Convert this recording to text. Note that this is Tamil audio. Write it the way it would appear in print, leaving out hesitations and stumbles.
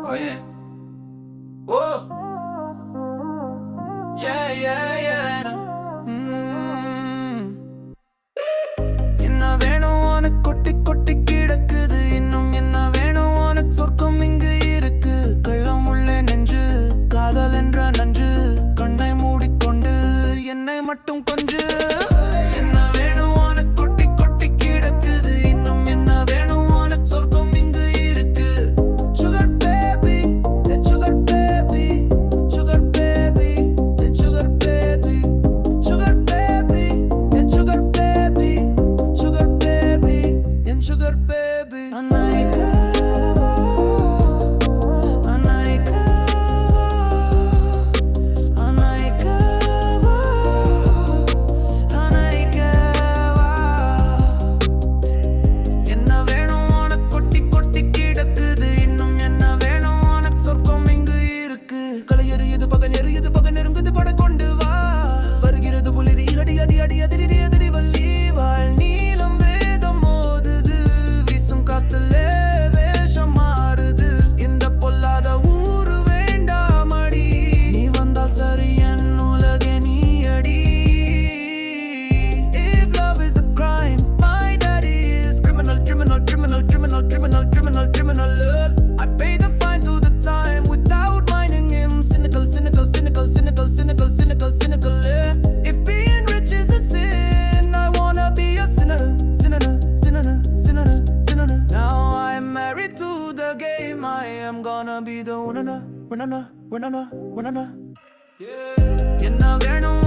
Oh yeah. Whoa. Yeah, yeah, yeah. என்ன வேணும் உனக்கு கொட்டி கொட்டி கிடக்குது இன்னும் என்ன வேணும் உனக்கு சொர்க்கம் இங்கு இருக்கு கள்ளம் உள்ளே நெஞ்சு காதல் என்ற நஞ்சு கண்ணை மூடிக்கொண்டு என்னை மட்டும் கொஞ்சு என்ன வேணும் உனக்கு கொட்டி கொட்டி கிடக்குது இன்னும் என்ன வேணும் உனக்கு சொர்க்கம் இங்கு இருக்கு sugar baby sugar baby sugar baby sugar baby sugar baby sugar baby sugar baby and sugar baby Anaika Anaika Anaika Anaika என்ன வேணும் உனக்கு கொட்டி கொட்டி கிடக்குது இன்னும் என்ன வேணும் உனக்கு சொர்க்கம் இங்கு இருக்கு களை எறியுது பகல் எறியுது பகல் நெருங்குது பட கொண்டு வா வருகிறது புலிதி அடி அடி அடி அதிரி அதிரி வள்ளி வாழ் நீளம் வேதம் மோதுது வீசும் காத்துல வேஷம் மாறுது இந்த பொல்லாத ஊரு வேண்டாமடி நீ வந்தால் சரி என் உலகே நீ அடி If love is a crime my daddy is criminal criminal criminal criminal criminal criminal criminal I pay the fine to the time without minding him cynical cynical cynical cynical cynical cynical cynical If being rich is a sin I wanna be a sinner sinner sinner sinner sinner Now I'm married to the game I am gonna be the winner winner winner winner என்ன வேணும்